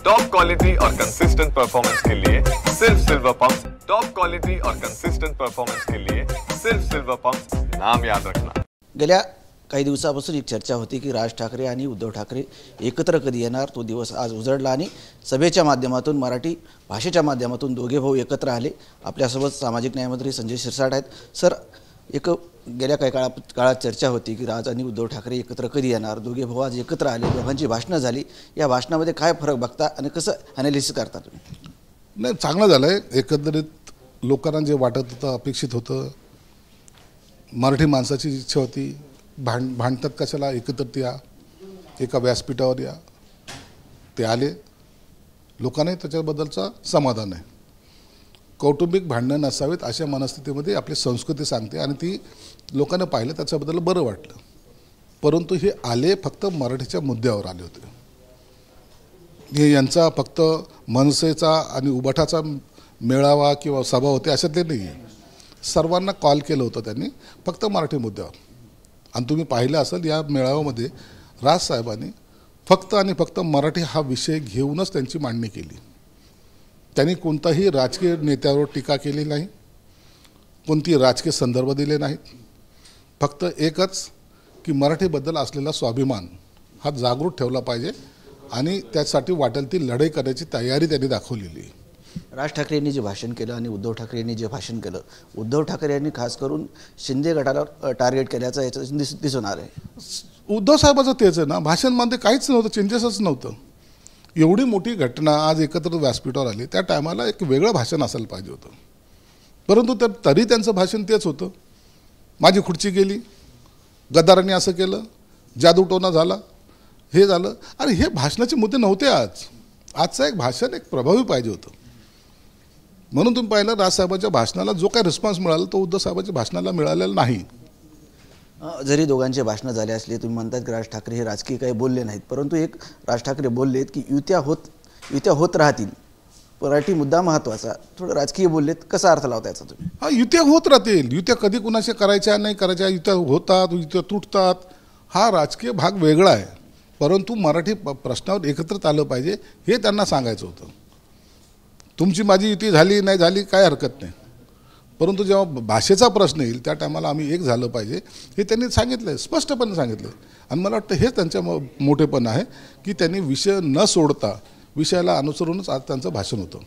Top quality और consistent performance के लिए सिर्फ सिल्वर पंप्स। टॉप क्वालिटी और कंसिस्टेंट परफॉर्मेंस के लिए सिर्फ सिल्वर पंप्स, नाम याद रखना। गेल्या काही दिवसापासून एक चर्चा होती की राज ठाकरे आणि उद्धव ठाकरे एकत्र कधी येणार, तो दिवस आज उजळला आणि सभेच्या माध्यमातून मराठी भाषेच्या माध्यमातून दोघे भाऊ एकत्र आले। आपल्यासोबत सामाजिक न्यायमंत्री संजय शिरसाट आहेत। सर, एक गेल्या काही काळात चर्चा होती की राज आणि उद्धव ठाकरे एकत्र कधी येणार, दोघे भाऊ आज एकत्र आले, दोघांची भाषणं झाली, या भाषणामध्ये काय फरक बघता आणि कसं ॲनालिसिस करता तुम्ही? नाही, चांगलं झालंय। एकंदरीत लोकांना जे वाटत होतं, अपेक्षित होतं, मराठी माणसाची इच्छा होती, भांडतात कशाला, एकत्रित या, एका व्यासपीठावर या, ते आले। लोकांनाही त्याच्याबद्दलचा समाधान आहे। कौटुंबिक भांडणं नसावीत अशा मनस्थितीमध्ये आपली संस्कृती सांगते आणि ती लोकांना पाहिलं, त्याच्याबद्दल बरं वाटलं। परंतु हे आले फक्त मराठीच्या मुद्द्यावर आले होते। हे यांचा फक्त मनसेचा आणि उबाठाचा मेळावा किंवा सभा होते अशातले नाही आहे। सर्वांना कॉल केलं होतं त्यांनी फक्त मराठी मुद्द्यावर। आणि तुम्ही पाहिलं असेल या मेळाव्यामध्ये राजसाहेबांनी फक्त आणि फक्त मराठी हा विषय घेऊनच त्यांची मांडणी केली। त्यांनी कोणताही राजकीय नेत्यावर टीका केली नाही, कोणती राजकीय संदर्भ दिले नाहीत। फक्त एकच की मराठीबद्दल असलेला स्वाभिमान हा जागृत ठेवला पाहिजे आणि त्यासाठी वाटेल ती लढाई करण्याची तयारी त्यांनी दाखवलेली आहे। राज ठाकरे यांनी जे भाषण केलं आणि उद्धव ठाकरे यांनी जे भाषण केलं, उद्धव ठाकरे यांनी खास करून शिंदे गटाला टार्गेट केल्याचं याचं दिसून आलं आहे। उद्धव साहेबाचं तेच आहे ना, भाषणमध्ये काहीच नव्हतं, चेंजेसच नव्हतं। एवढी मोठी घटना आज एकत्र व्यासपीठावर आली, त्या टायमाला एक वेगळं भाषण असायला पाहिजे होतं। परंतु तरी त्यांचं भाषण तेच होतं, माझी खुर्ची गेली, गद्दारांनी असं केलं, जादूटोना झाला, हे झालं। अरे हे भाषणाचे मुद्दे नव्हते आजचं एक भाषण एक प्रभावी पाहिजे होतं। म्हणून तुम्ही पाहिलं राजसाहेबांच्या भाषणाला जो काही रिस्पॉन्स मिळाला तो उद्धव साहेबांच्या भाषणाला मिळालेला नाही। जरी दोघांचे भाषणं झाले असले, तुम्ही म्हणतात की राज ठाकरे हे राजकीय काही बोलले नाहीत, परंतु एक राज ठाकरे बोललेत की युत्या होत राहतील, मराठी मुद्दा महत्त्वाचा, थोडं राजकीय बोललेत, कसा अर्थ लावता याचा तुम्ही? हा, युत्या होत राहतील, युत्या कधी कुणाशी करायच्या नाही करायच्या, युत्या होतात, युत्या तुटतात, हा राजकीय भाग वेगळा आहे। परंतु मराठी प्रश्नावर एकत्रित आलं पाहिजे हे त्यांना सांगायचं होतं। तुमची माझी युती झाली नाही झाली काय हरकत नाही, परंतु जेव्हा भाषेचा प्रश्न येईल त्या टायमाला आम्ही एक झालं पाहिजे हे त्यांनी सांगितलं आहे, स्पष्टपणे सांगितलं आहे। आणि मला वाटतं हे त्यांच्या मोठेपण आहे की त्यांनी विषय न सोडता विषयाला अनुसरूनच आज त्यांचं भाषण होतं।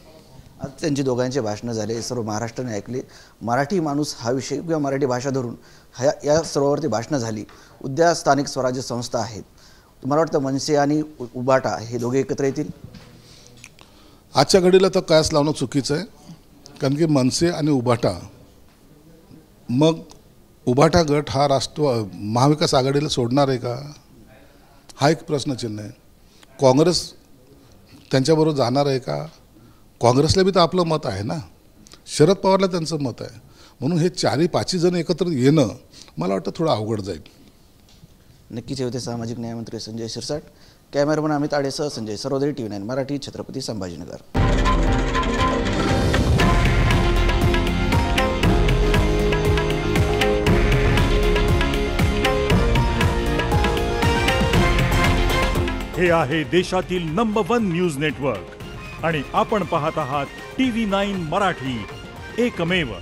आज त्यांची दोघांचे भाषणं झाले, सर्व महाराष्ट्राने ऐकले। मराठी माणूस हा विषय किंवा मराठी भाषा धरून या सर्वावरती भाषणं झाली। उद्या स्थानिक स्वराज्य संस्था आहेत, तुम्हाला वाटतं मनसे आणि उबाटा हे दोघे एकत्र येतील? आजच्या घडीला तर कयास लावणं चुकीचं आहे, कारण की मनसे आणि उबाटा, मग उबाटा गट हा महाविकास आघाडीला सोडणार आहे का, हा एक प्रश्नचिन्ह आहे। काँग्रेस त्यांच्याबरोबर जाणार आहे का? काँग्रेसला बी तर आपलं मत आहे ना, शरद पवारला त्यांचं मत आहे। म्हणून हे 4-5 जण एकत्र येणं मला वाटतं थोडं अवघड जाईल। नक्कीच होते सामाजिक न्यायमंत्री संजय शिरसाट। कॅमेरामन अमित आडेसह संजय सर्वोदय TV9 मराठी, छत्रपती संभाजीनगर। हे आहे देशातील नंबर 1 न्यूज नेटवर्क आणि आपण पाहत आहात TV9 मराठी, एकमेव।